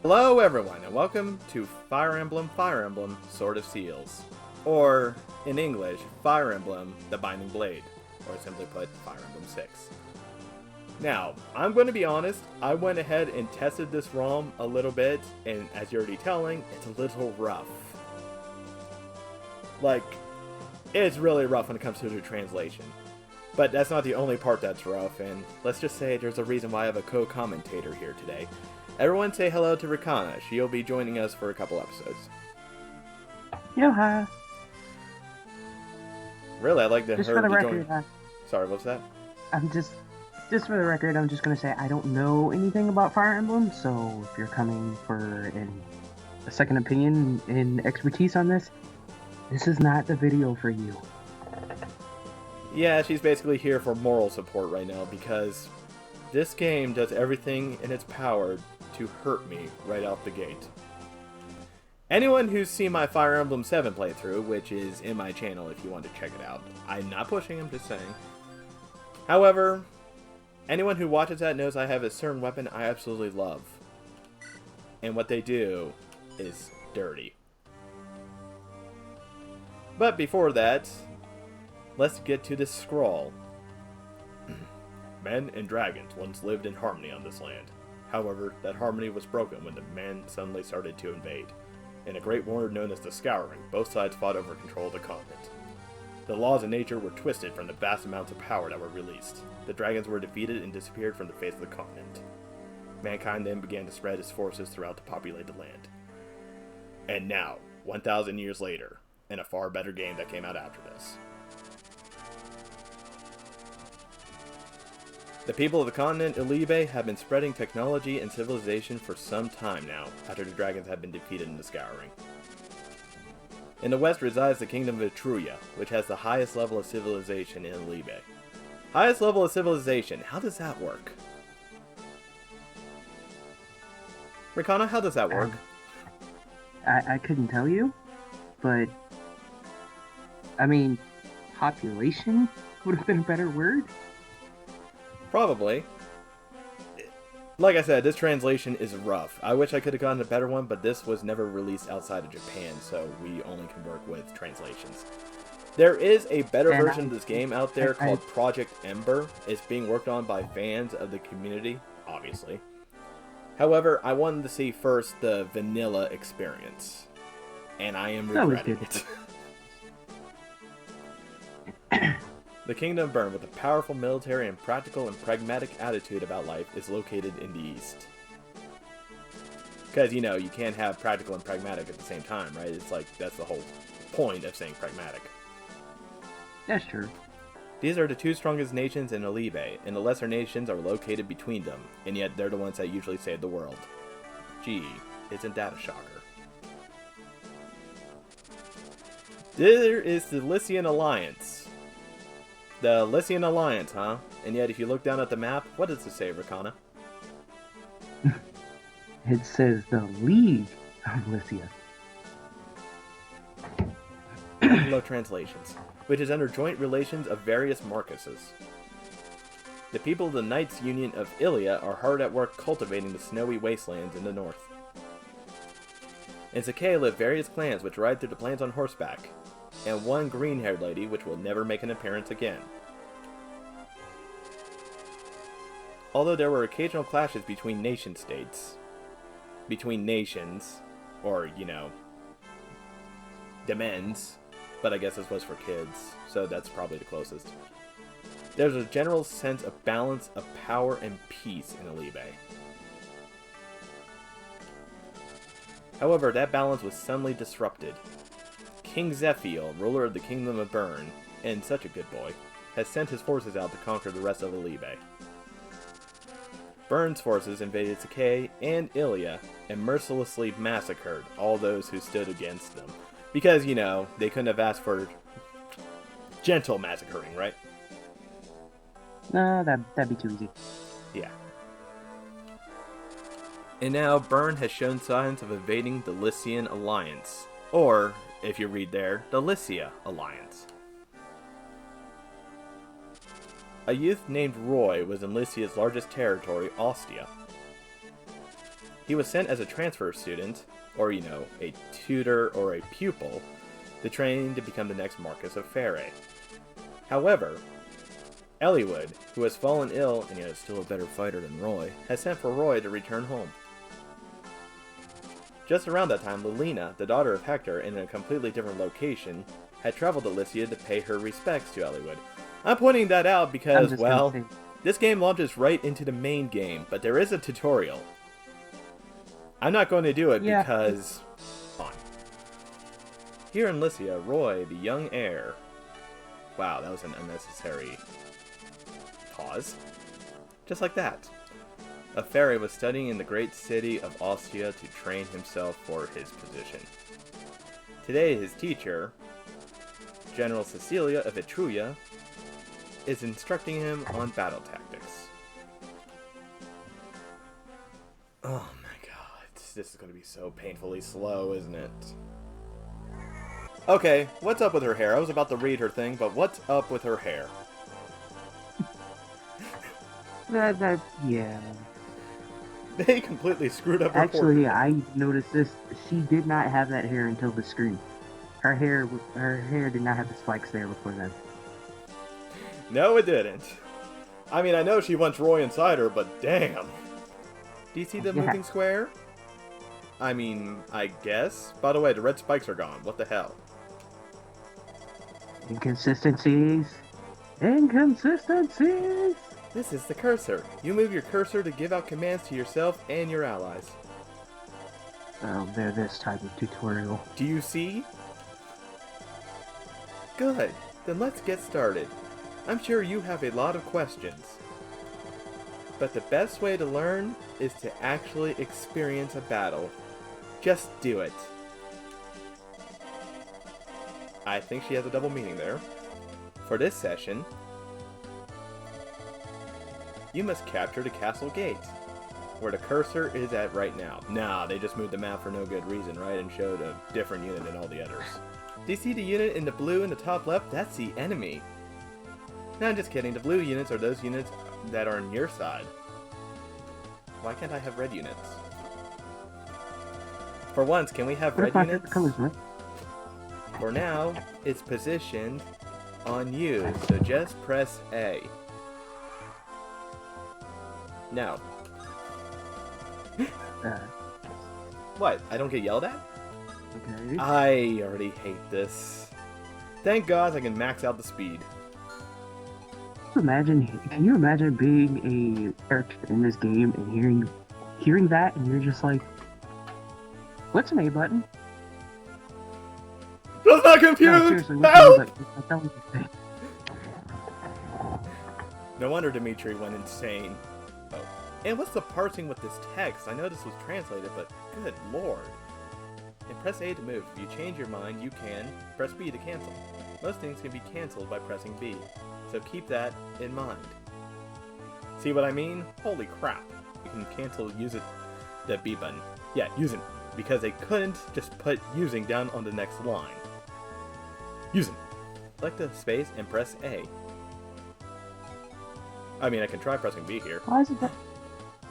Hello everyone, and welcome to Fire Emblem, Sword of Seals. Or, in English, Fire Emblem, The Binding Blade. Or simply put, Fire Emblem 6. Now, I'm going to be honest, I went ahead and tested this ROM a little bit, and as you're already telling, it's a little rough. Like, it's really rough when it comes to the translation. But that's not the only part that's rough, and let's just say there's a reason why I have a co-commentator here today. Everyone say hello to Ricana. She'll be joining us for a couple episodes. Yoha. Really, I'd like to Just her for the to record, join. Sorry, what's that? I'm just for the record, I'm just gonna say I don't know anything about Fire Emblem, so if you're coming for a second opinion and expertise on this is not the video for you. Yeah, she's basically here for moral support right now because this game does everything in its power to hurt me right out the gate. Anyone who's seen my Fire Emblem 7 playthrough, which is in my channel if you want to check it out, I'm not pushing, I'm just saying. However, anyone who watches that knows I have a certain weapon I absolutely love. And what they do is dirty. But before that, let's get to this scroll. Men and dragons once lived in harmony on this land. However, that harmony was broken when the men suddenly started to invade. In a great war known as the Scouring, both sides fought over control of the continent. The laws of nature were twisted from the vast amounts of power that were released. The dragons were defeated and disappeared from the face of the continent. Mankind then began to spread its forces throughout the populated land. And now, 1,000 years later, and a far better game that came out after this. The people of the continent Ilibe have been spreading technology and civilization for some time now, after the dragons have been defeated in the Scouring. In the west resides the kingdom of Etruria, which has the highest level of civilization in Ilibe. Highest level of civilization, how does that work? Ricana, how does that work? I couldn't tell you, but I mean, population would have been a better word. Probably. Like I said, this translation is rough. I wish I could have gotten a better one, but this was never released outside of Japan, so we only can work with translations. There is a better version of this game out there called Project Ember. It's being worked on by fans of the community, obviously. However, I wanted to see first the vanilla experience, and I am regretting it. The Kingdom of Bern, with a powerful military and practical and pragmatic attitude about life, is located in the east. Because, you know, you can't have practical and pragmatic at the same time, right? It's like, that's the whole point of saying pragmatic. That's true. These are the two strongest nations in Ilibe, and the lesser nations are located between them, and yet they're the ones that usually save the world. Gee, isn't that a shocker? There is the Lycian Alliance. The Lycian Alliance, huh? And yet if you look down at the map, what does it say, Ricana? It says the League of Lycia. Low translations, which is under joint relations of various Marcuses. The people of the Knights Union of Ilia are hard at work cultivating the snowy wastelands in the north. In Sakai live various clans which ride through the plains on horseback, and one green-haired lady which will never make an appearance again. Although there were occasional clashes between nation-states, between nations, or, you know, demens, but I guess this was for kids, so that's probably the closest. There's a general sense of balance of power and peace in Ilibe. However, that balance was suddenly disrupted. King Zephiel, ruler of the Kingdom of Bern, and such a good boy, has sent his forces out to conquer the rest of Ilibe. Bern's forces invaded Sakai and Ilia and mercilessly massacred all those who stood against them. Because, you know, they couldn't have asked for gentle massacring, right? No, that'd be too easy. Yeah. And now Bern has shown signs of invading the Lycian Alliance. Or, if you read there, the Lycia Alliance. A youth named Roy was in Lycia's largest territory, Ostia. He was sent as a transfer student, or a tutor or a pupil, to train to become the next Marquis of Fere. However, Eliwood, who has fallen ill and yet is still a better fighter than Roy, has sent for Roy to return home. Just around that time, Lilina, the daughter of Hector, in a completely different location, had traveled to Lycia to pay her respects to Eliwood. I'm pointing that out because, well, this game launches right into the main game, but there is a tutorial. I'm not going to do it because... Fine. Here in Lycia, Roy, the young heir... Wow, that was an unnecessary... pause. Just like that. A fairy was studying in the great city of Ostia to train himself for his position. Today, his teacher, General Cecilia of Etruria, is instructing him on battle tactics. Oh my god, this is going to be so painfully slow, isn't it? Okay, what's up with her hair? I was about to read her thing, but what's up with her hair? Yeah. They completely screwed up her Actually, portrait. I noticed this. She did not have that hair until the screen. Her hair did not have the spikes there before then. No, it didn't. I mean, I know she wants Roy inside her, but damn. Do you see the moving square? I mean, I guess. By the way, the red spikes are gone. What the hell? Inconsistencies. Inconsistencies! This is the cursor. You move your cursor to give out commands to yourself and your allies. Oh, they're this type of tutorial. Do you see? Good. Then let's get started. I'm sure you have a lot of questions. But the best way to learn is to actually experience a battle. Just do it. I think she has a double meaning there. For this session, you must capture the castle gate, where the cursor is at right now. Nah, they just moved the map for no good reason, right? And showed a different unit than all the others. Do you see the unit in the blue in the top left? That's the enemy. No, I'm just kidding. The blue units are those units that are on your side. Why can't I have red units? For once, can we have red units? For now, it's positioned on you, so just press A. Now. What? I don't get yelled at? Okay. I already hate this. Thank God I can max out the speed. Can you imagine being a character in this game and hearing that and you're just like, what's an A button? Does not compute! No, seriously, Help! No wonder Dimitri went insane. Oh. And what's the parsing with this text? I know this was translated, but good lord. And press A to move. If you change your mind, you can. Press B to cancel. Most things can be cancelled by pressing B, so keep that in mind. See what I mean? Holy crap. You can cancel the B button. Yeah, using, because they couldn't just put using down on the next line. Using. Select the space and press A. I mean, I can try pressing B here. Why is it that?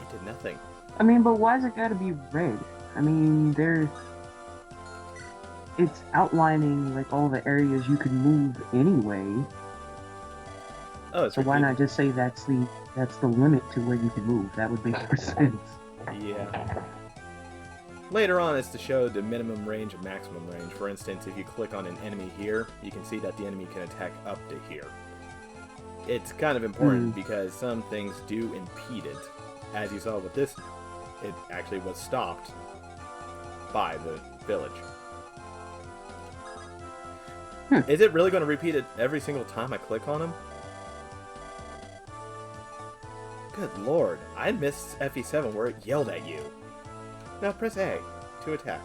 It did nothing. I mean, but why is it gotta be red? I mean, it's outlining like all the areas you can move anyway. Oh, so why not just say that's the limit to where you can move? That would make more sense. Yeah. Later on, it's to show the minimum range and maximum range. For instance, if you click on an enemy here, you can see that the enemy can attack up to here. It's kind of important because some things do impede it. As you saw with this, it actually was stopped by the village. Is it really going to repeat it every single time I click on him? Good lord, I missed FE7 where it yelled at you. Now press A to attack.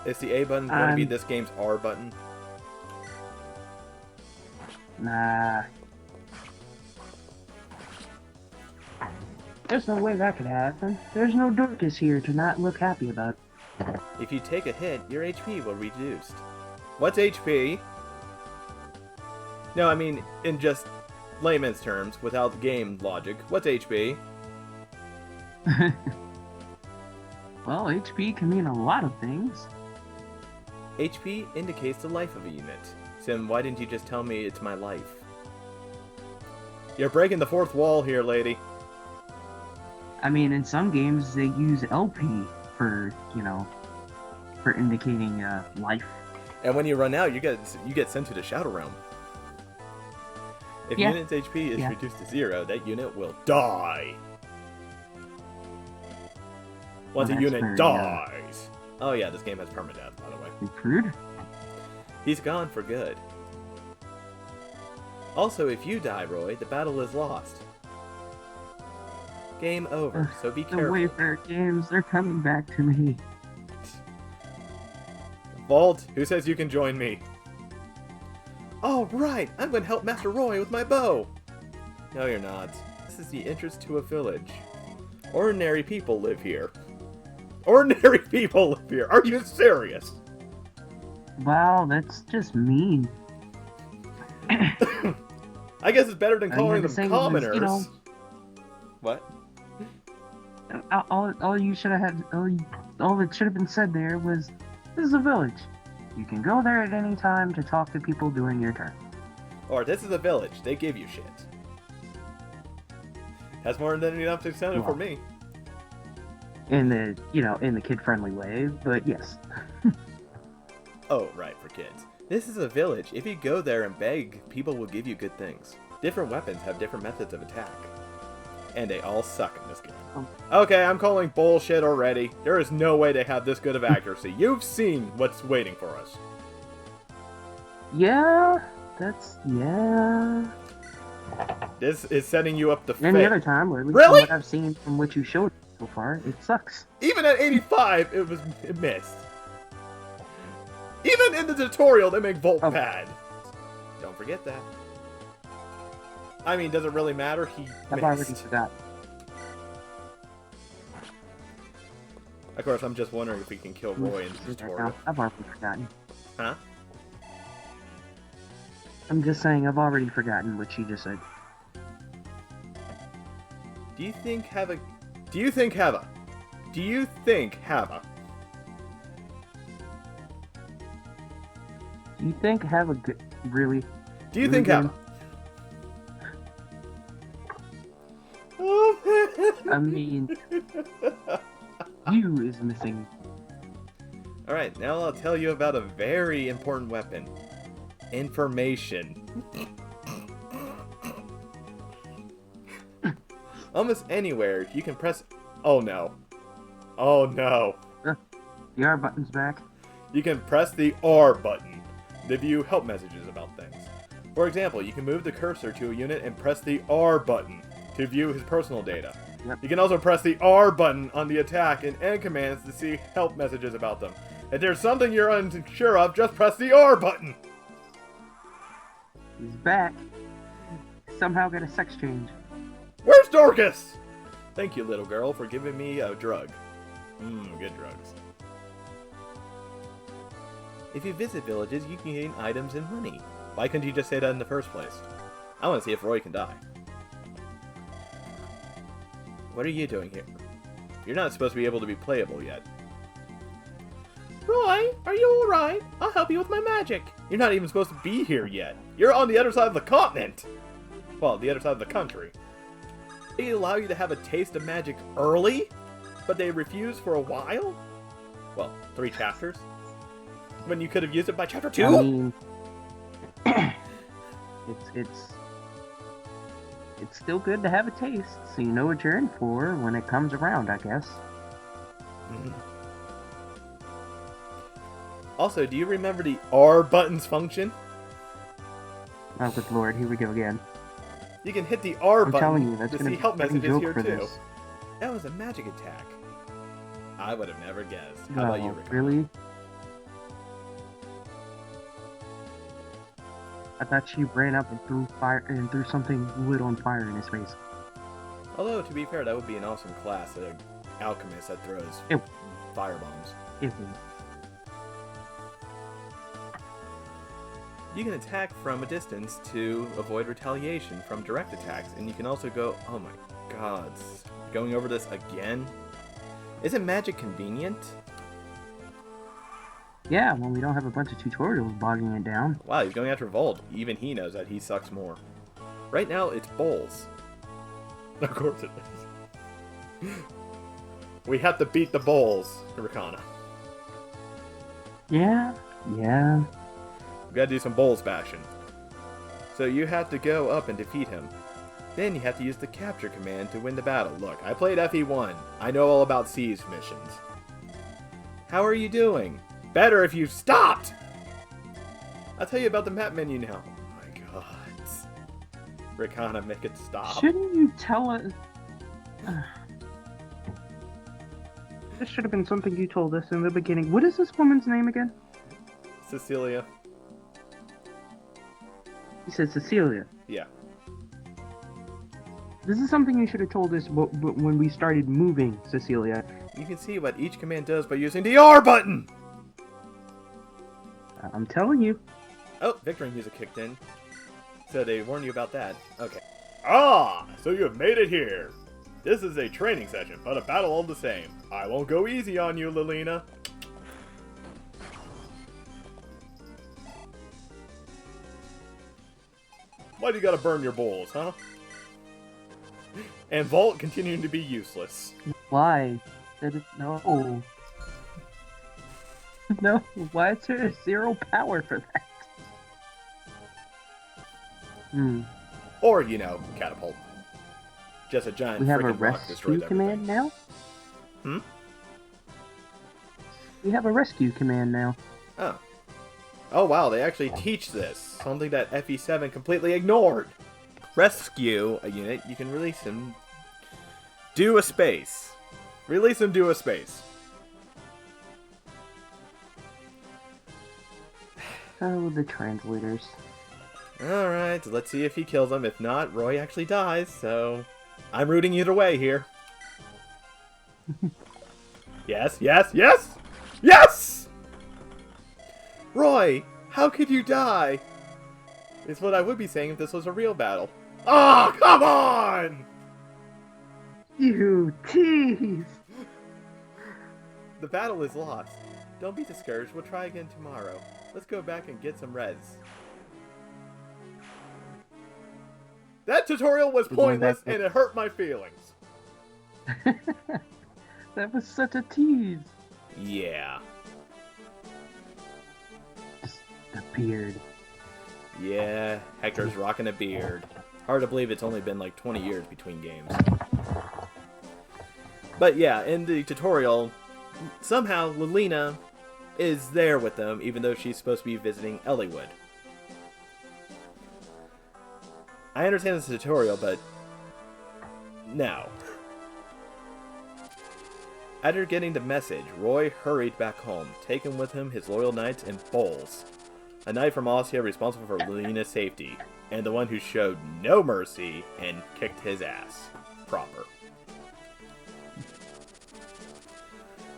Is the A button going to be this game's R button? Nah. There's no way that could happen. There's no Dorcas here to not look happy about it. If you take a hit, your HP will be reduced. What's HP? No, I mean, in just layman's terms, without game logic. What's HP? Well, HP can mean a lot of things. HP indicates the life of a unit. Sim, why didn't you just tell me it's my life? You're breaking the fourth wall here, lady. I mean, in some games they use LP for, for indicating life. And when you run out, you get sent to the Shadow Realm. If Yeah. unit's HP is Yeah. reduced to 0, that unit will die. Once a that's unit very, dies. Oh yeah, this game has permadeath, by the way. Crude. He's gone for good. Also, if you die, Roy, the battle is lost. Game over, so be The careful. Wayfarer games, they're coming back to me. Vault, who says you can join me? Oh, right! I'm going to help Master Roy with my bow! No, you're not. This is the entrance to a village. Ordinary people live here. Ordinary people live here! Are you serious? Wow, that's just mean. I guess it's better than All you calling had to say them was, commoners. What? all you should have had, all that should have been said there was, this is a village. You can go there at any time to talk to people during your turn. Or this is a village. They give you shit. That's more than enough to sound it for me. In the, in the kid-friendly way, but yes. Oh, right, for kids. This is a village. If you go there and beg, people will give you good things. Different weapons have different methods of attack. And they all suck in this game. Okay, I'm calling bullshit already. There is no way they have this good of accuracy. You've seen what's waiting for us. Yeah, This is setting you up to fail. Any other time, or at least Really? from what I've seen from what you showed so far, it sucks. Even at 85, it missed. Even in the tutorial, they make Volt bad. Don't forget that. I mean, does it really matter? He I've already missed. forgot. Of course, I'm just wondering if we can kill Roy in the tutorial. I've already forgotten. Huh? I'm just saying, I've already forgotten what she just said. Do you think Hava... Do you think Hava... Do you think Hava... Do you think have a good... Really? Do you think Hava... I mean... You is missing. Alright, now I'll tell you about a very important weapon. Information. Almost anywhere, you can press... Oh no. Oh no. The R button's back. You can press the R button to view help messages about things. For example, you can move the cursor to a unit and press the R button to view his personal data. Yep. You can also press the R button on the attack and end commands to see help messages about them. If there's something you're unsure of, just press the R button! He's back. Somehow got a sex change. Where's Dorcas? Thank you, little girl, for giving me a drug. Good drugs. If you visit villages, you can gain items and money. Why couldn't you just say that in the first place? I want to see if Roy can die. What are you doing here? You're not supposed to be able to be playable yet. Roy, are you alright? I'll help you with my magic. You're not even supposed to be here yet. You're on the other side of the continent. Well, the other side of the country. They allow you to have a taste of magic early, but they refuse for a while? Well, 3 chapters? When you could have used it by chapter 2? I mean... It's still good to have a taste, so you know what you're in for when it comes around, I guess. Also, do you remember the R button's function? Oh, good lord, here we go again. You can hit the R I'm button telling you, that's to gonna see be help a fucking messages joke here for too. this. That was a magic attack. I would have never guessed. How about you, Rick? Really? I thought she ran up and threw something lit on fire in his face. Although, to be fair, that would be an awesome class, an alchemist that throws Ew. firebombs. Ew. You can attack from a distance to avoid retaliation from direct attacks, and you can also go... Oh my god. Going over this again? Isn't magic convenient? Yeah, when we don't have a bunch of tutorials bogging it down. Wow, he's going after Volt. Even he knows that he sucks more. Right now, it's Bowls. Of course it is. We have to beat the Bowls, Ricana. Yeah. We gotta do some Bowls bashing. So you have to go up and defeat him. Then you have to use the capture command to win the battle. Look, I played FE1. I know all about siege missions. How are you doing? Better if you stopped! I'll tell you about the map menu now. Oh my god. Ricana, make it stop. Shouldn't you tell us? This should have been something you told us in the beginning. What is this woman's name again? Cecilia. You said Cecilia. Yeah. This is something you should have told us when we started moving, Cecilia. You can see what each command does by using the R button! I'm telling you. Oh, victory music kicked in. So they warned you about that. Okay. Ah! So you have made it here! This is a training session, but a battle all the same. I won't go easy on you, Lilina. Why do you gotta burn your bowls, huh? And Volt continuing to be useless. Why? No. No, why is there zero power for that? Or, catapult. Just a giant We have a freaking rock destroys rescue everything. command now? We have a rescue command now. Oh. Oh wow, they actually teach this. Something that FE7 completely ignored. Rescue a unit, you can release him. Do a space. Release him, do a space. Oh, the translators. Alright, let's see if he kills him. If not, Roy actually dies, so I'm rooting either way here. Yes! Yes! Roy, how could you die? Is what I would be saying if this was a real battle. Oh, come on! You tease! The battle is lost. Don't be discouraged, we'll try again tomorrow. Let's go back and get some res. That tutorial was pointless and it hurt my feelings. That was such a tease. Yeah. Just the beard. Yeah, Hector's rocking a beard. Hard to believe it's only been like 20 years between games. But yeah, in the tutorial, somehow Lilina is there with them, even though she's supposed to be visiting Elliewood. I understand it's a tutorial, but no. After getting the message, Roy hurried back home, taking with him his loyal knights and Bowls, a knight from Ostia responsible for Lilina's safety, and the one who showed no mercy and kicked his ass proper.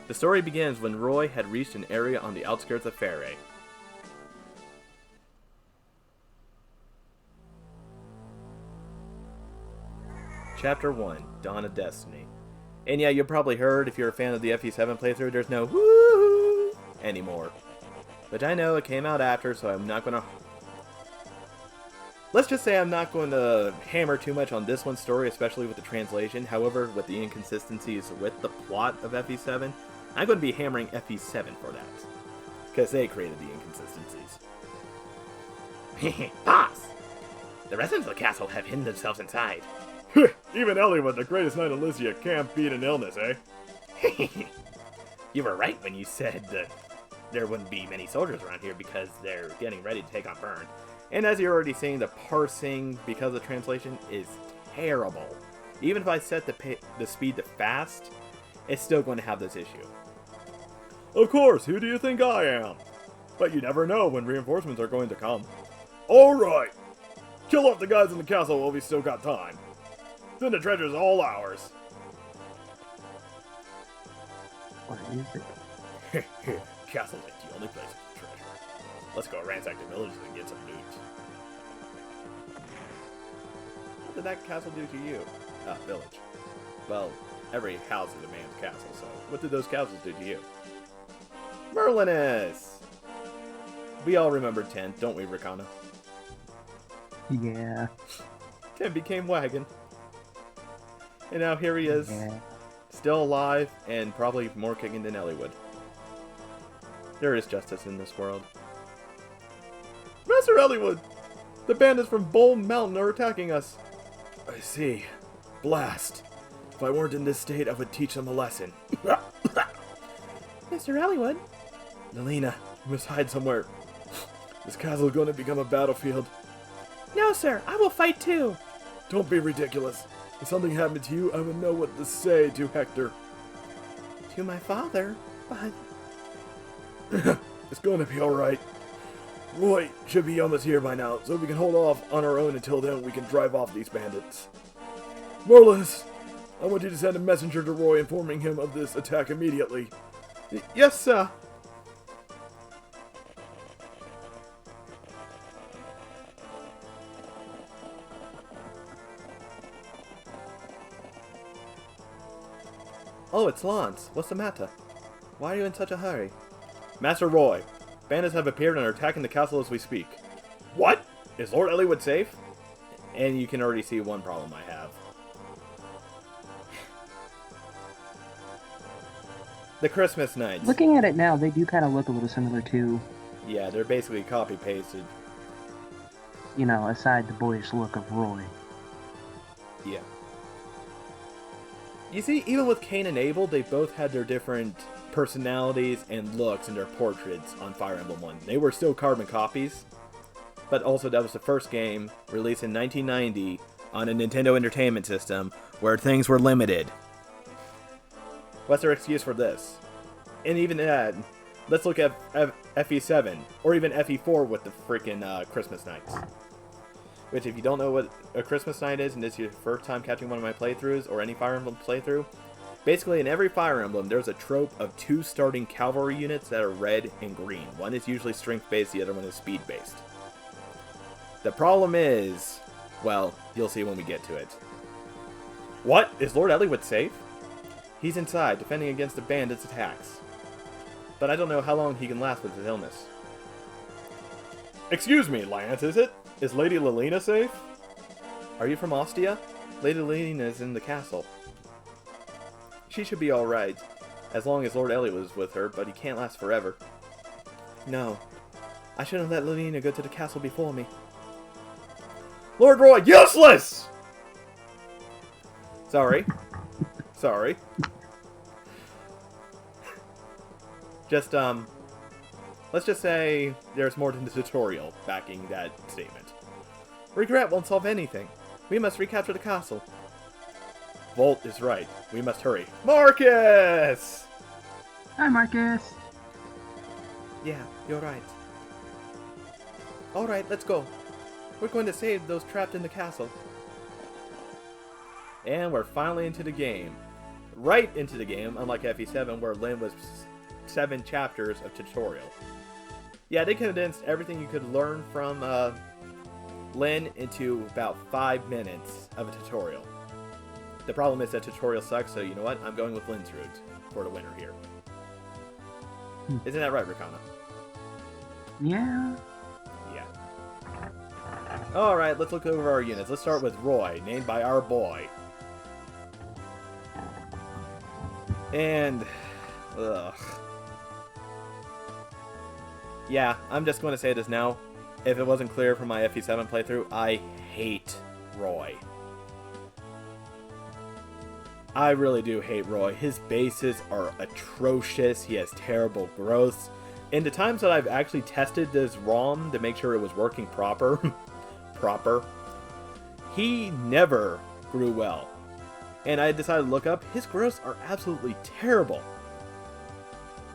The story begins when Roy had reached an area on the outskirts of Fairy. Chapter 1, Dawn of Destiny. And yeah, you probably heard, if you're a fan of the FE7 playthrough, there's no woo anymore. But I know it came out after, so I'm not gonna... Let's just say I'm not going to hammer too much on this one's story, especially with the translation. However, with the inconsistencies with the plot of FE7, I'm going to be hammering FE7 for that. Because they created the inconsistencies. Boss! The residents of the castle have hidden themselves inside. Even Elliewood, the greatest knight of Lycia, can't beat an illness, eh? You were right when you said that there wouldn't be many soldiers around here because they're getting ready to take on Bern. And as you're already seeing, the parsing, because of the translation, is terrible. Even if I set the speed to fast, it's still going to have this issue. Of course, who do you think I am? But you never know when reinforcements are going to come. Alright! Kill off the guys in the castle while we still got time. Then the treasure's all ours. What is it? Castle's like the only place with treasure. Let's go ransack the villages and get some loot. What did that castle do to you? Ah, village. Well, every house is a man's castle, so what did those castles do to you? Merlinus! We all remember 10, don't we, Ricana? Yeah. 10 became Wagon. And now here he is, Yeah. still alive, and probably more kicking than Elliewood. There is justice in this world. Master Elliewood! The bandits from Bull Mountain are attacking us! I see. Blast! If I weren't in this state, I would teach them a lesson. Mr. Elliewood? Nelina, you must hide somewhere. This castle is going to become a battlefield. No, sir. I will fight too. Don't be ridiculous. If something happened to you, I would know what to say to Hector. To my father? But... It's going to be alright. Roy should be almost here by now, so we can hold off on our own until then we can drive off these bandits. Merlinus, I want you to send a messenger to Roy informing him of this attack immediately. Yes, sir. Oh, it's Lance. What's the matter? Why are you in such a hurry? Master Roy, bandits have appeared and are attacking the castle as we speak. What? Is Lord Elliewood safe? And you can already see one problem I have. The Christmas Knights. Looking at it now, they do kind of look a little similar to, Yeah, they're basically copy-pasted. you know, aside the boyish look of Roy. Yeah. You see, even with Cain and Abel, they both had their different personalities and looks in their portraits on Fire Emblem 1. They were still carbon copies, but also that was the first game released in 1990 on a Nintendo Entertainment System where things were limited. What's their excuse for this? And even that, let's look at FE7, or even FE4 with the freaking Christmas Nights. Which, if you don't know what a Christmas Night is, and this is your first time catching one of my playthroughs, or any Fire Emblem playthrough, basically in every Fire Emblem, there's a trope of two starting cavalry units that are red and green. One is usually strength-based, the other one is speed-based. The problem is, well, you'll see when we get to it. What? Is Lord Elliewood safe? He's inside, defending against the bandits' attacks. But I don't know how long he can last with his illness. Excuse me, Lance, is it? Is Lady Lilina safe? Are you from Ostia? Lady Lilina is in the castle. She should be alright, as long as Lord Elliewood was with her, but he can't last forever. No. I shouldn't have let Lilina go to the castle before me. Lord Roy, useless! Sorry. Sorry. Just, let's just say there's more than the tutorial backing that statement. Regret won't solve anything. We must recapture the castle. Volt is right. We must hurry. Marcus! Hi, Marcus. Yeah, you're right. Alright, let's go. We're going to save those trapped in the castle. And we're finally into the game. Right into the game, unlike FE7 where Lyn was 7 chapters of tutorial. Yeah, they condensed everything you could learn from Lyn into about 5 minutes of a tutorial. The problem is that tutorial sucks, so you know what? I'm going with Lyn's route for the winner here. Isn't that right, Ricana? Yeah. Yeah. Alright, let's look over our units. Let's start with Roy, named by our boy. And... ugh. Yeah, I'm just going to say this now. If it wasn't clear from my FE7 playthrough, I hate Roy. I really do hate Roy. His bases are atrocious. He has terrible growths. In the times that I've actually tested this ROM to make sure it was working proper, he never grew well. And I decided to look up, his growths are absolutely terrible.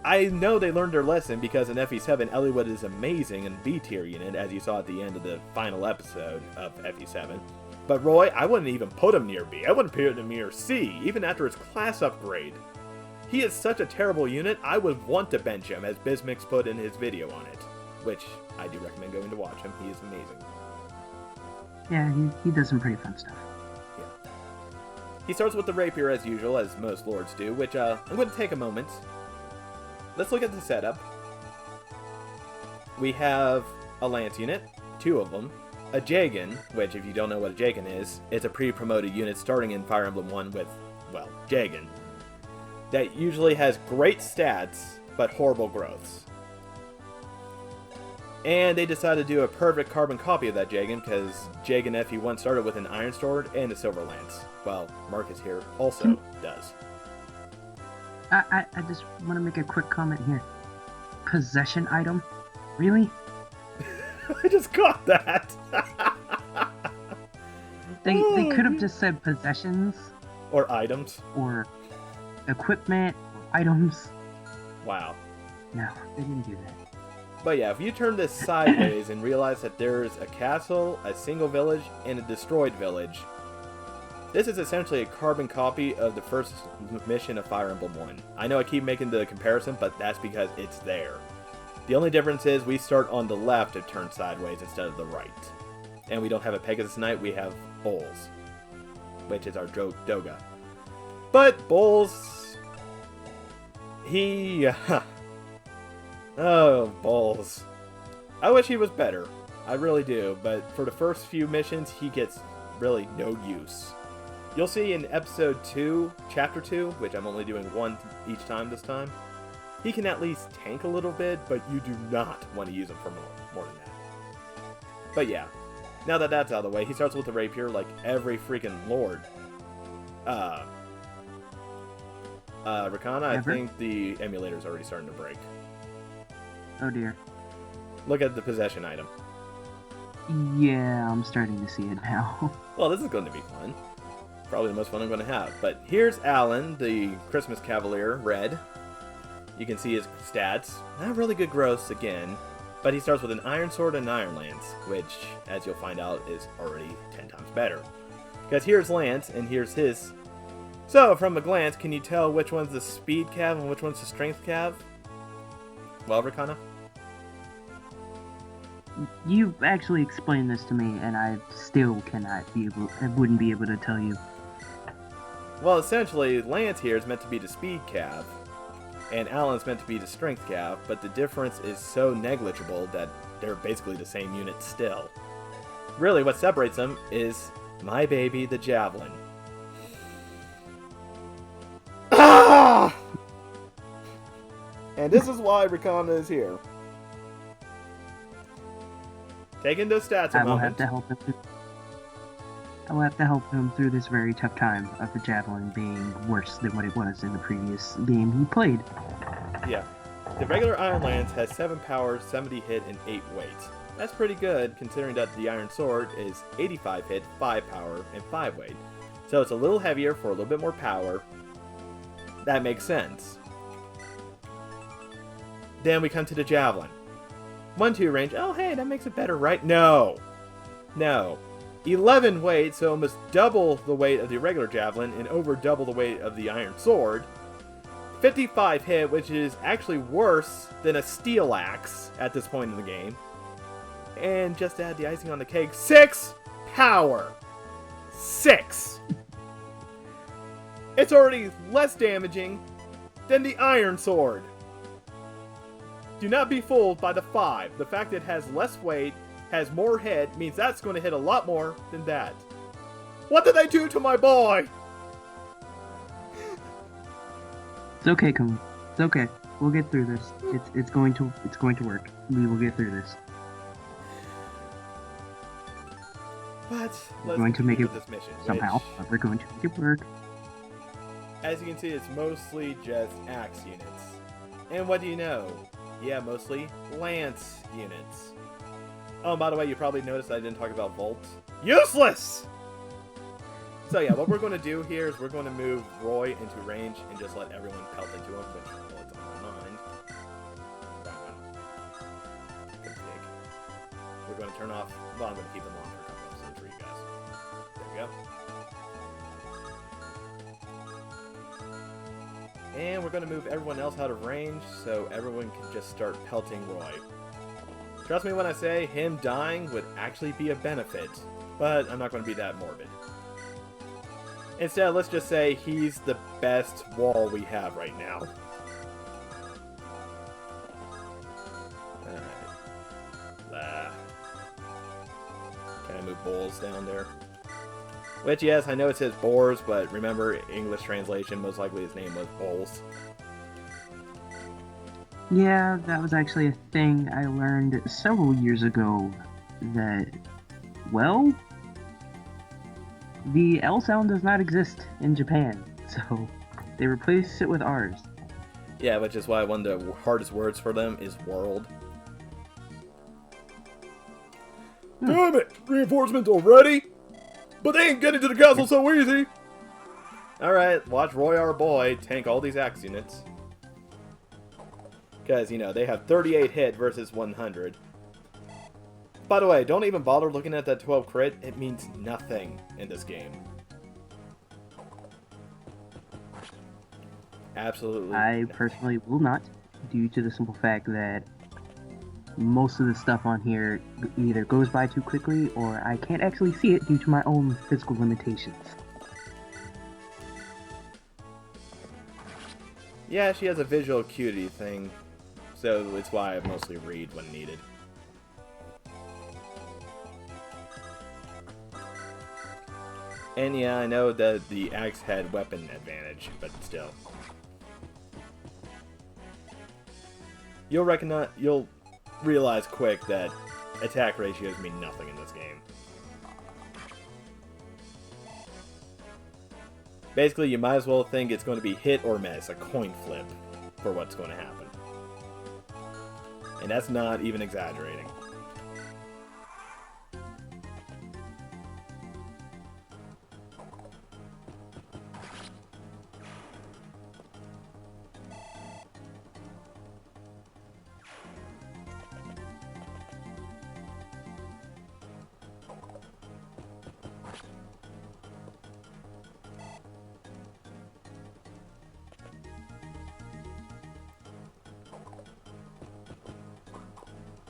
I know they learned their lesson because in FE7, Elliewood is amazing in B-tier unit, as you saw at the end of the final episode of FE7. But Roy, I wouldn't even put him near B. I wouldn't put him near C, even after his class upgrade. He is such a terrible unit, I would want to bench him, as Bismix put in his video on it. Which, I do recommend going to watch him. He is amazing. Yeah, he does some pretty fun stuff. He starts with the rapier as usual, as most lords do, which I'm going to take a moment. Let's look at the setup. We have a lance unit, 2 of them, a Jagen, which if you don't know what a Jagen is, it's a pre-promoted unit starting in Fire Emblem 1 with, well, Jagen, that usually has great stats, but horrible growths. And they decided to do a perfect carbon copy of that Jagen, because Jagen FE1 started with an Iron Sword and a Silver Lance. Well, Marcus here also does. I just want to make a quick comment here. Possession item? Really? I just caught that! They could have just said possessions. Or items. Or equipment, or items. Wow. No, they didn't do that. But yeah, if you turn this sideways and realize that there's a castle, a single village, and a destroyed village, this is essentially a carbon copy of the first mission of Fire Emblem 1. I know I keep making the comparison, but that's because it's there. The only difference is we start on the left and turn sideways instead of the right. And we don't have a Pegasus Knight, we have Bowls, which is our Doga. But Bowls, he... Oh, Bowls. I wish he was better. I really do, but for the first few missions, he gets really no use. You'll see in Episode 2, Chapter 2, which I'm only doing 1 each time this time, he can at least tank a little bit, but you do not want to use him for more than that. But yeah, now that that's out of the way, he starts with the rapier like every freaking lord. Ricana, I think the emulator's already starting to break. Oh dear. Look at the possession item. Yeah, I'm starting to see it now. Well, this is going to be fun. Probably the most fun I'm going to have. But here's Alan, the Christmas Cavalier, red. You can see his stats. Not really good growths again, but he starts with an Iron Sword and an Iron Lance, which, as you'll find out, is already 10 times better. Because here's Lance, and here's his. So, from a glance, can you tell which one's the Speed Cav and which one's the Strength Cav? Well, Ricana? You actually explained this to me, and I still cannot be able. I wouldn't be able to tell you. Well, essentially, Lance here is meant to be the Speed Cav, and Alan's meant to be the Strength Cav, but the difference is so negligible that they're basically the same unit still. Really, what separates them is my baby, the Javelin. Ah! And this is why Ricana is here. Taking those stats a moment. I will have to help him. I will have to help him through this very tough time of the Javelin being worse than what it was in the previous game he played. Yeah. The regular Iron Lance has 7 power, 70 hit, and 8 weight. That's pretty good, considering that the Iron Sword is 85 hit, 5 power, and 5 weight. So it's a little heavier for a little bit more power. That makes sense. Then we come to the Javelin. 1-2 range. Oh, hey, that makes it better, right? No. No. 11 weight, so almost double the weight of the regular Javelin and over double the weight of the Iron Sword. 55 hit, which is actually worse than a Steel Axe at this point in the game. And just to add the icing on the cake, 6 power. 6. It's already less damaging than the Iron Sword. Do not be fooled by the 5. The fact that it has less weight, has more hit, means that's going to hit a lot more than that. What did they do to my boy? It's okay, Kun. It's okay. We'll get through this. It's going to work. We will get through this. But we're going to make it this mission, somehow. But we're going to make it work. As you can see, it's mostly just axe units. And what do you know? Yeah, mostly lance units. Oh, by the way, you probably noticed I didn't talk about Volt. Useless! So yeah, what we're going to do here is we're going to move Roy into range and just let everyone pelt into him, which well, it's on my mind. We're going to turn off... Well, I'm going to keep them on for a couple episodes for you guys. There we go. And we're going to move everyone else out of range so everyone can just start pelting Roy. Trust me when I say him dying would actually be a benefit, but I'm not going to be that morbid. Instead, let's just say he's the best wall we have right now. Alright. Can I move Bowls down there? Which, yes, I know it says Boars, but remember, English translation, most likely his name was Bowls. Yeah, that was actually a thing I learned several years ago that, well, the L sound does not exist in Japan, so they replaced it with R's. Yeah, which is why one of the hardest words for them is world. Damn it! Reinforcements already? But they ain't getting to the castle so easy! Alright, watch Roy our boy tank all these axe units. Because, you know, they have 38 hit versus 100. By the way, don't even bother looking at that 12 crit. It means nothing in this game. Absolutely. I personally will not, due to the simple fact that most of the stuff on here either goes by too quickly or I can't actually see it due to my own physical limitations. Yeah, she has a visual acuity thing, so it's why I mostly read when needed. And yeah, I know that the axe had weapon advantage, but still. You'll realize quick that attack ratios mean nothing in this game. Basically, you might as well think it's going to be hit or miss, a coin flip, for what's going to happen. And that's not even exaggerating.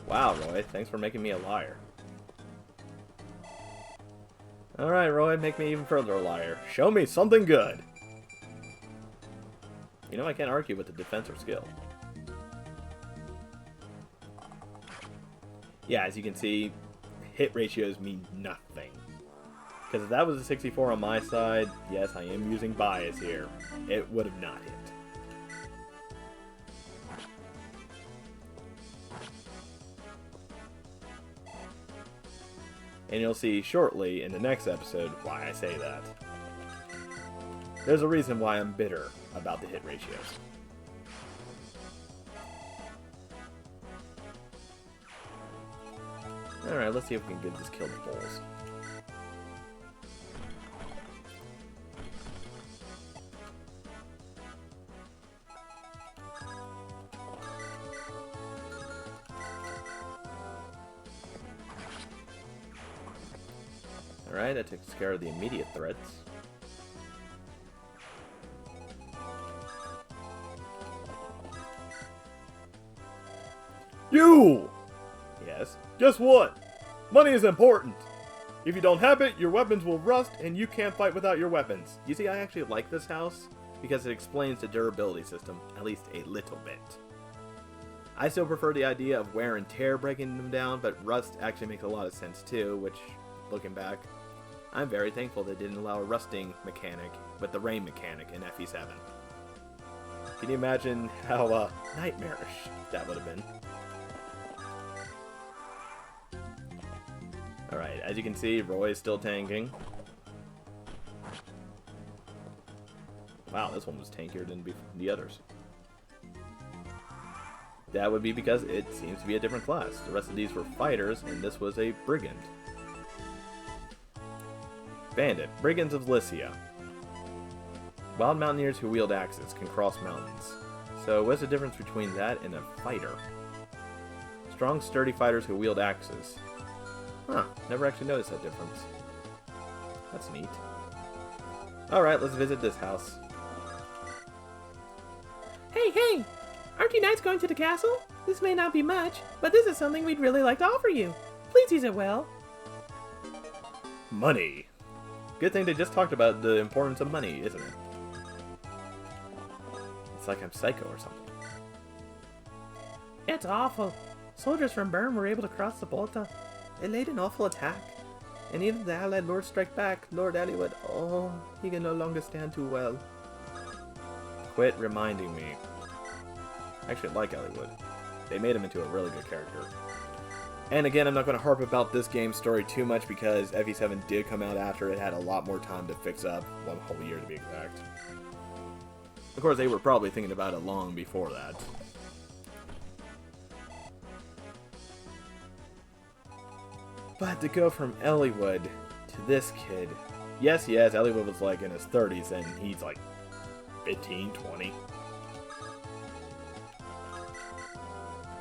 Wow, Roy, thanks for making me a liar. Alright, Roy, make me even further a liar. Show me something good! You know, I can't argue with the defense or skill. Yeah, as you can see, hit ratios mean nothing. Because if that was a 64 on my side, yes, I am using bias here, it would have not hit. And you'll see shortly in the next episode why I say that. There's a reason why I'm bitter about the hit ratios. Alright, let's see if we can get this kill with Bowls. Alright, that takes care of the immediate threats. You! Yes? Guess what? Money is important! If you don't have it, your weapons will rust, and you can't fight without your weapons. You see, I actually like this house, because it explains the durability system, at least a little bit. I still prefer the idea of wear and tear breaking them down, but rust actually makes a lot of sense too, which, looking back, I'm very thankful they didn't allow a rusting mechanic with the rain mechanic in FE7. Can you imagine how nightmarish that would have been? Alright, as you can see, Roy is still tanking. Wow, this one was tankier than the others. That would be because it seems to be a different class. The rest of these were fighters, and this was a brigand. Bandit, Brigands of Lycia. Wild mountaineers who wield axes can cross mountains. So what's the difference between that and a fighter? Strong, sturdy fighters who wield axes. Huh, never actually noticed that difference. That's neat. Alright, let's visit this house. Hey! Aren't you knights going to the castle? This may not be much, but this is something we'd really like to offer you. Please use it well. Money. Good thing they just talked about the importance of money, isn't it? It's like I'm psycho or something. It's awful. Soldiers from Bern were able to cross the Volta. It laid an awful attack. And even the allied lords strike back. Lord Eliwood, oh, he can no longer stand too well. Quit reminding me. I actually like Eliwood. They made him into a really good character. And again, I'm not going to harp about this game's story too much because FE7 did come out after it had a lot more time to fix up. 1 whole year to be exact. Of course, they were probably thinking about it long before that. But to go from Eliwood to this kid... Yes, Eliwood was like in his 30s and he's like 15, 20.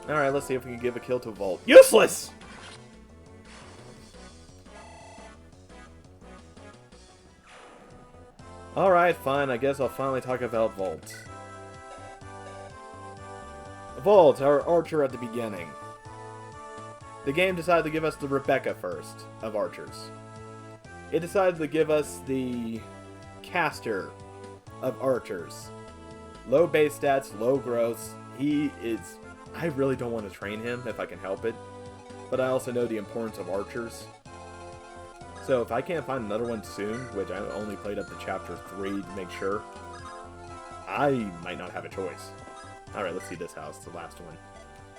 Alright, let's see if we can give a kill to Volt. Useless! Alright, fine. I guess I'll finally talk about Volt. Volt, our archer at the beginning. The game decided to give us the Rebecca first of archers. It decided to give us the caster of archers. Low base stats, low growth. He is... I really don't want to train him if I can help it. But I also know the importance of archers. So if I can't find another one soon, which I only played up to chapter 3 to make sure, I might not have a choice. Alright, let's see this house, the last one.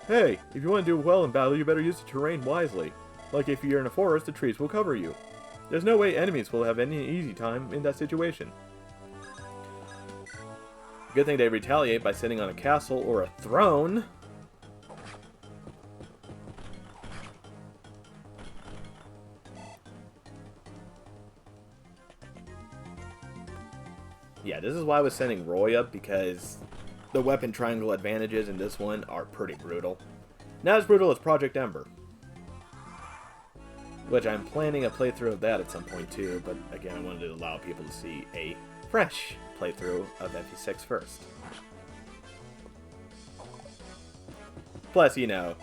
Hey, if you want to do well in battle, you better use the terrain wisely. Like if you're in a forest, the trees will cover you. There's no way enemies will have any easy time in that situation. Good thing they retaliate by sitting on a castle or a throne. Yeah, this is why I was sending Roy up, because the weapon triangle advantages in this one are pretty brutal. Not as brutal as Project Ember. Which I'm planning a playthrough of that at some point too, but again I wanted to allow people to see a fresh playthrough of FE6 first. Plus, you know,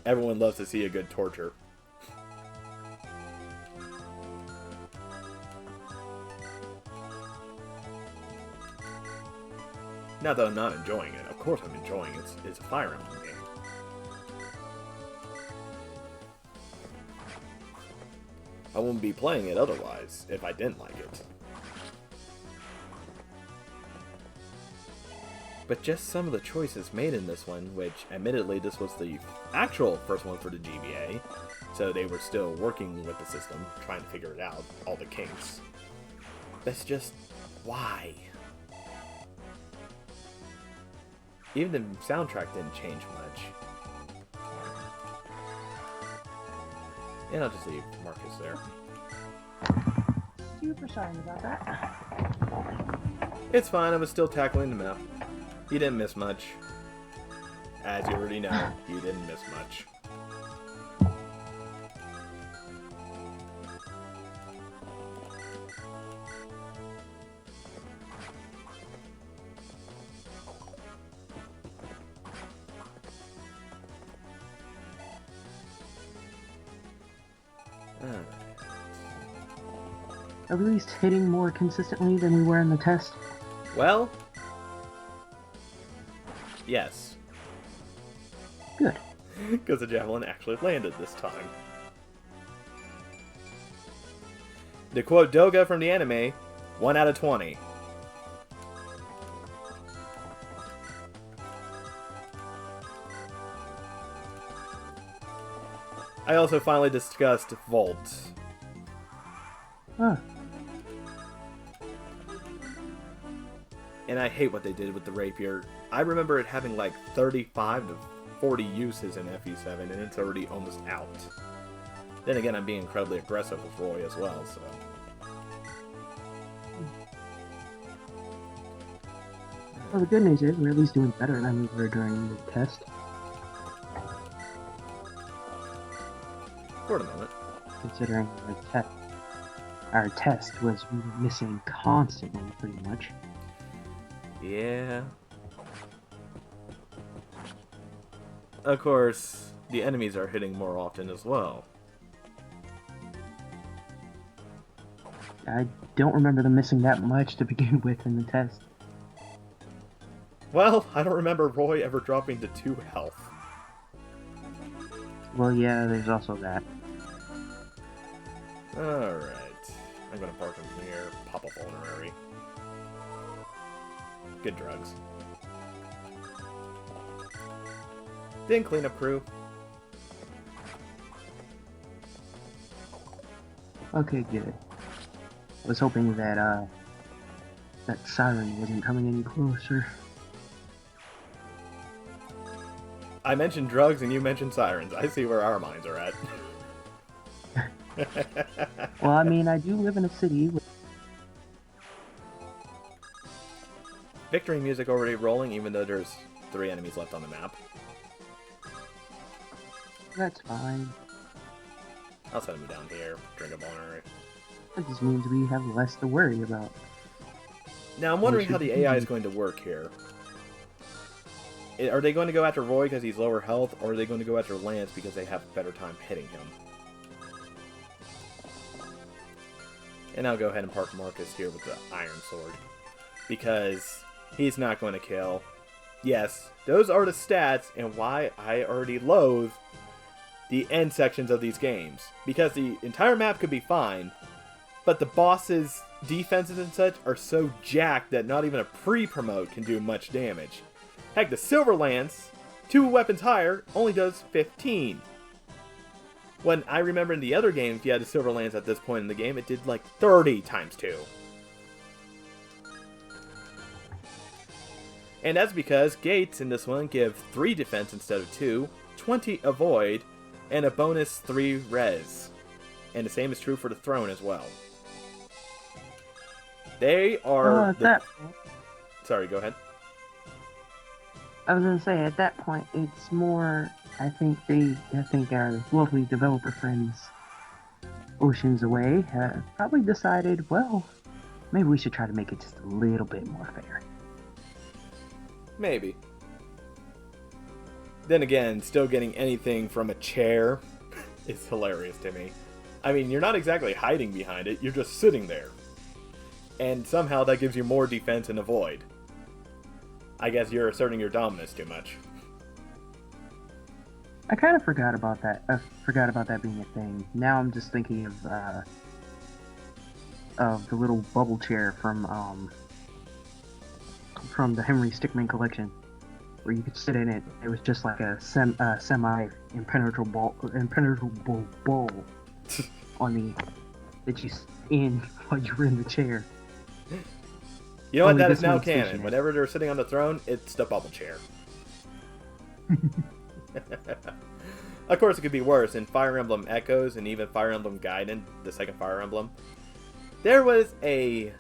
everyone loves to see a good torture. Not that I'm not enjoying it. Of course I'm enjoying it. It's a Fire Emblem game. I wouldn't be playing it otherwise, if I didn't like it. But just some of the choices made in this one, which, admittedly, this was the actual first one for the GBA, so they were still working with the system, trying to figure it out, all the kinks. That's just... why? Even the soundtrack didn't change much. And I'll just leave Marcus there. Super sorry about that. It's fine, I was still tackling the map. You didn't miss much. As you already know, you didn't miss much. Are we at least hitting more consistently than we were in the test? Well, yes. Good. Because the Javelin actually landed this time. To quote Doga from the anime, 1 out of 20. I also finally discussed Volt. Huh. And I hate what they did with the rapier. I remember it having like 35 to 40 uses in FE7, and it's already almost out. Then again, I'm being incredibly aggressive with Roy as well, so... Well, the good news is we're at least doing better than we were during the test. For a moment. Considering our test was missing constantly, pretty much. Yeah. Of course, the enemies are hitting more often as well. I don't remember them missing that much to begin with in the test. Well, I don't remember Roy ever dropping to 2 health. Well, yeah, there's also that. Alright. I'm gonna park him here, pop a vulnerary. Good drugs. Then cleanup crew. Okay, good. I was hoping that, that siren wasn't coming any closer. I mentioned drugs and you mentioned sirens. I see where our minds are at. Well, I mean, I do live in a city with... Victory music already rolling, even though there's 3 enemies left on the map. That's fine. I'll send him down here, drink a vulnerary. That just means we have less to worry about. Now, I'm wondering how the AI is going to work here. Are they going to go after Roy because he's lower health, or are they going to go after Lance because they have a better time hitting him? And I'll go ahead and park Marcus here with the Iron Sword. Because he's not going to kill. Yes, those are the stats, and why I already loathe the end sections of these games. Because the entire map could be fine, but the bosses' defenses and such are so jacked that not even a pre-promote can do much damage. Heck, the Silver Lance, 2 weapons higher, only does 15. When I remember in the other game, if you had the Silver Lance at this point in the game, it did like 30 times 2. And that's because gates in this one give 3 defense instead of 2, 20 avoid, and a bonus 3 res. And the same is true for the throne as well. They are... Sorry, go ahead. I was gonna say, at that point, it's more... I think our lovely developer friends, Oceans Away, have probably decided, well, maybe we should try to make it just a little bit more fair. Maybe. Then again, still getting anything from a chair is hilarious to me. I mean, you're not exactly hiding behind it, you're just sitting there. And somehow that gives you more defense and avoid. I guess you're asserting your dominance too much. I kind of forgot about that. I forgot about that being a thing. Now I'm just thinking of the little bubble chair from the Henry Stickmin collection, where you could sit in it. It was just like a semi-impenetrable ball on the that you in while you were in the chair. You know what? That is now canon. Whenever they're sitting on the throne, it's the bubble chair. Of course, it could be worse. In Fire Emblem Echoes and even Fire Emblem Gaiden, the second Fire Emblem, there was a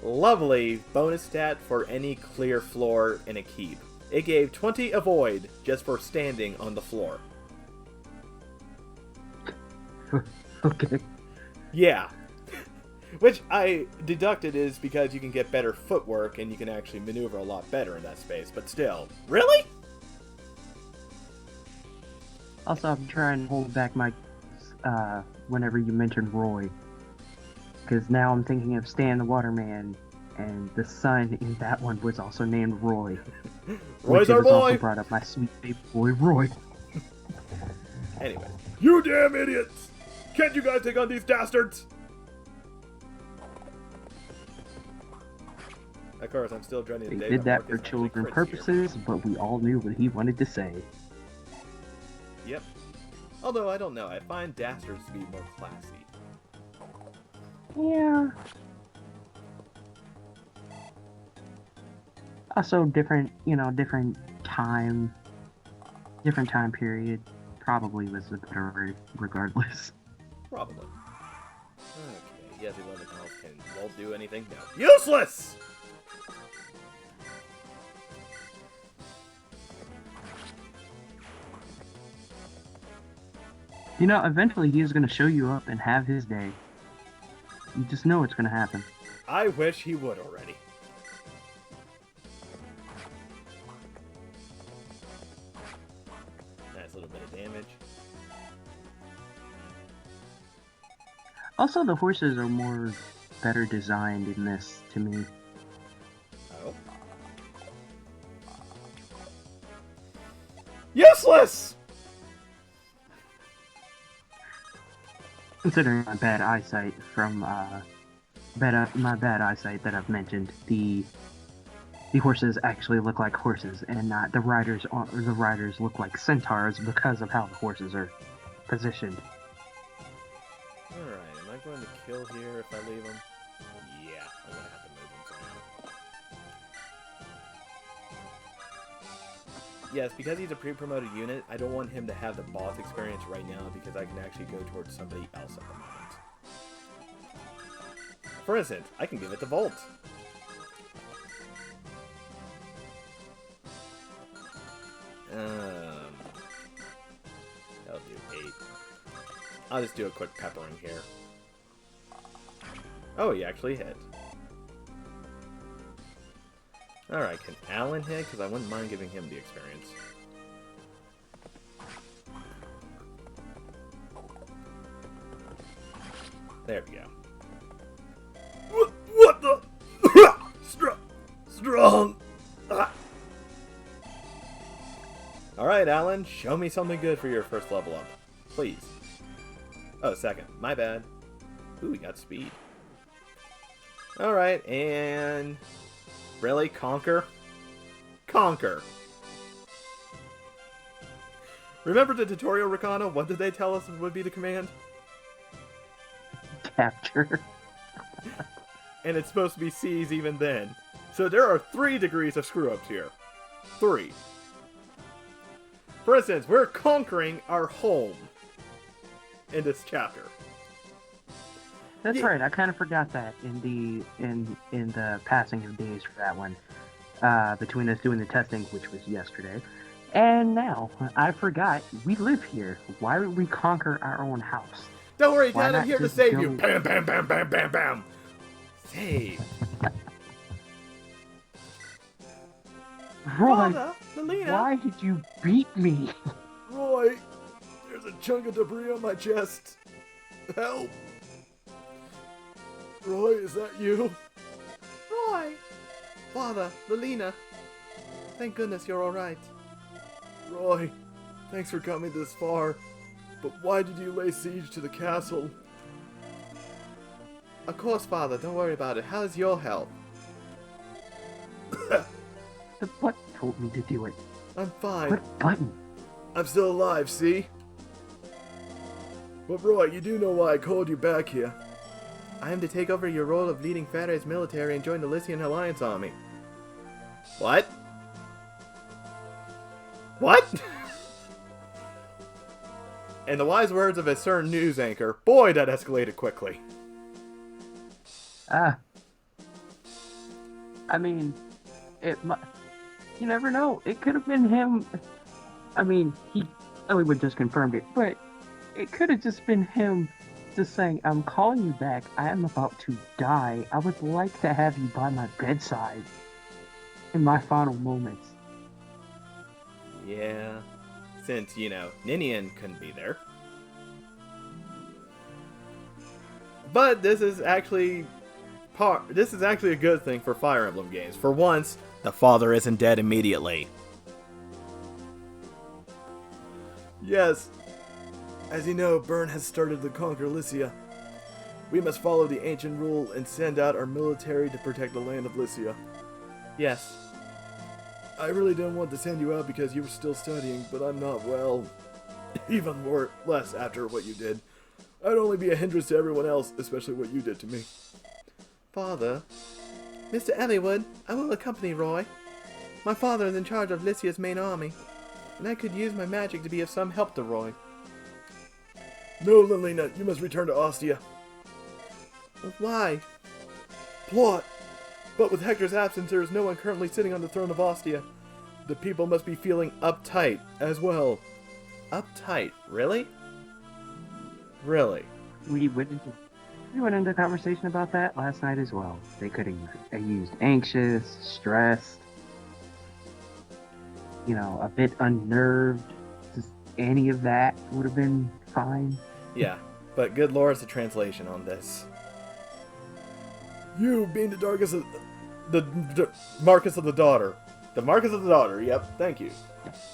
lovely bonus stat for any clear floor in a keep. It gave 20 avoid just for standing on the floor. Okay. Yeah. Which I deducted is because you can get better footwork and you can actually maneuver a lot better in that space. But still, really? Also, I'm trying to hold back my whenever you mentioned Roy, because now I'm thinking of Stan the Waterman, and the son in that one was also named Roy. Roy's our boy! Also brought up my sweet baby boy Roy. Anyway. You damn idiots! Can't you guys take on these dastards? Of course, I'm still dreading the day They did that for Marcus children actually crits purposes, here. but we all knew what he wanted to say. Yep. Although, I don't know. I find dastards to be more classy. Yeah. Also, different time period. Probably was a better word, regardless. Probably. Okay, yes, 11 health can won't do anything? No. Useless! You know, eventually he is going to show you up and have his day. You just know it's going to happen. I wish he would already. Nice little bit of damage. Also, the horses are more better designed in this to me. Oh. Useless! Considering my bad eyesight from my bad eyesight that I've mentioned, the horses actually look like horses, and not the riders. The riders look like centaurs because of how the horses are positioned. All right, am I going to kill here if I leave him? Yeah, I'm gonna have to move him somehow. Yes, because he's a pre-promoted unit, I don't want him to have the boss experience right now because I can actually go towards somebody else at the moment. For instance, I can give it to Volt. That'll do 8. I'll just do a quick peppering here. Oh, he actually hit. Alright, can Alan hit? Because I wouldn't mind giving him the experience. There we go. What the? Strong! Alright, Alan, show me something good for your first level up. Please. Oh, second. My bad. Ooh, we got speed. Alright, and... Really? Conquer? Conquer! Remember the tutorial, Ricana? What did they tell us would be the command? Capture. And it's supposed to be C's even then. So there are 3 degrees of screw-ups here. 3. For instance, we're conquering our home in this chapter. That's right. I kind of forgot that in the passing of days for that one. Between us doing the testing, which was yesterday, and now I forgot we live here. Why would we conquer our own house? Don't worry, Why Dad. I'm not here to just save go- you. Bam, bam, bam, bam, bam, bam. Save. Roy, Father, Melina. why did you beat me? Roy, there's a chunk of debris on my chest. Help. Roy, is that you? Roy. Father, Melina. Thank goodness you're alright. Roy, thanks for coming this far. But why did you lay siege to the castle? Of course, Father, don't worry about it. How's your health? The button told me to do it. I'm fine. What button? I'm still alive, see? But Roy, you do know why I called you back here. I am to take over your role of leading Fairay's military and join the Lycian Alliance army. What? What? In the wise words of a certain news anchor, boy, that escalated quickly. I mean, you never know. It could have been him. I mean, Elwood just confirmed it, but it could have just been him just saying, I'm calling you back. I am about to die. I would like to have you by my bedside in my final moments. Yeah, since, you know, Ninian couldn't be there. But this is actually a good thing for Fire Emblem games. For once, the father isn't dead immediately. Yes. As you know, Byrne has started to conquer Lycia. We must follow the ancient rule and send out our military to protect the land of Lycia. Yes. I really didn't want to send you out because you were still studying, but I'm not well. Even less after what you did. I'd only be a hindrance to everyone else, especially what you did to me. Father. Mr. Elwood, I will accompany Roy. My father is in charge of Lycia's main army, and I could use my magic to be of some help to Roy. No, Lilina, you must return to Ostia. Why? Plot! But with Hector's absence, there is no one currently sitting on the throne of Ostia. The people must be feeling uptight as well. Uptight? Really? Really? We went into conversation about that last night as well. They could have used anxious, stressed, a bit unnerved. Just any of that would have been fine. Yeah, but good lord is the translation on this. You being the darkest of the Marcus of the Daughter. The Marcus of the Daughter, yep, thank you.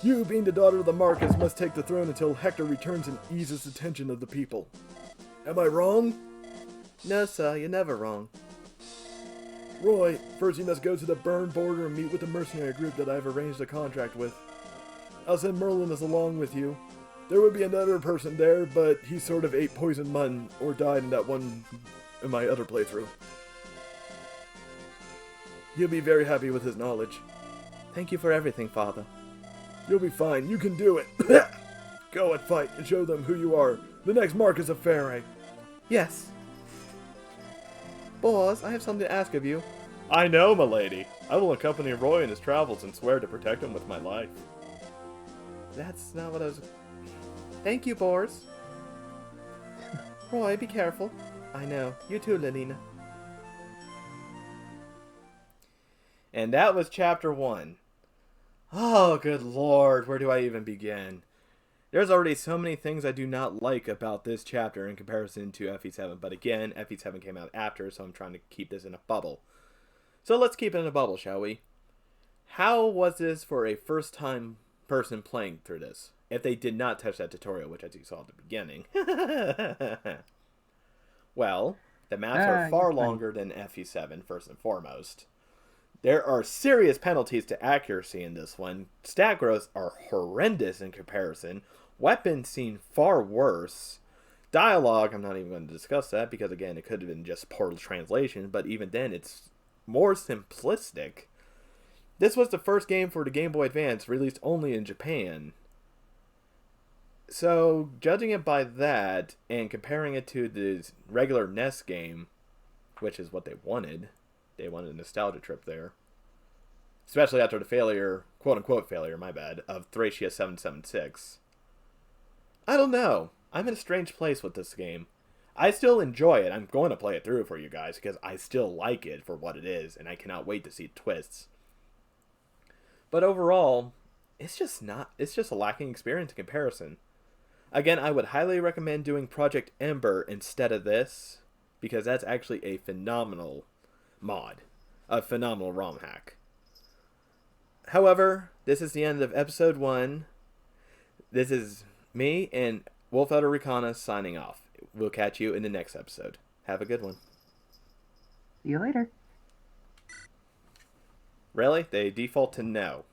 You being the daughter of the Marcus must take the throne until Hector returns and eases the tension of the people. Am I wrong? No, sir, you're never wrong. Roy, first you must go to the Burn border and meet with the mercenary group that I've arranged a contract with. I'll send Merlin along with you. There would be another person there, but he sort of ate poison mutton or died in that one in my other playthrough. You'll be very happy with his knowledge. Thank you for everything, Father. You'll be fine. You can do it. Go and fight and show them who you are. The next Marcus of Fairey. Yes. Boss, I have something to ask of you. I know, milady. I will accompany Roy in his travels and swear to protect him with my life. That's not what I was... Thank you, Boris. Roy, be careful. I know. You too, Lelina. And that was Chapter 1. Oh, good lord, where do I even begin? There's already so many things I do not like about this chapter in comparison to FE7, but again, FE7 came out after, so I'm trying to keep this in a bubble. So let's keep it in a bubble, shall we? How was this for a first-time person playing through this, if they did not touch that tutorial, which as you saw at the beginning? Well, the maps are far longer than FE7, first and foremost. There are serious penalties to accuracy in this one. Stat growths are horrendous in comparison. Weapons seem far worse. Dialogue, I'm not even going to discuss that because, again, it could have been just poor translation, but even then, it's more simplistic. This was the first game for the Game Boy Advance, released only in Japan. So, judging it by that, and comparing it to the regular NES game, which is what they wanted a nostalgia trip there. Especially after the failure, quote-unquote failure, my bad, of Thracia 776. I don't know. I'm in a strange place with this game. I still enjoy it. I'm going to play it through for you guys because I still like it for what it is, and I cannot wait to see twists. But overall, it's just a lacking experience in comparison. Again, I would highly recommend doing Project Ember instead of this, because that's actually a phenomenal mod. A phenomenal ROM hack. However, this is the end of episode 1. This is me and WolfElderRicana signing off. We'll catch you in the next episode. Have a good one. See you later. Really? They default to no.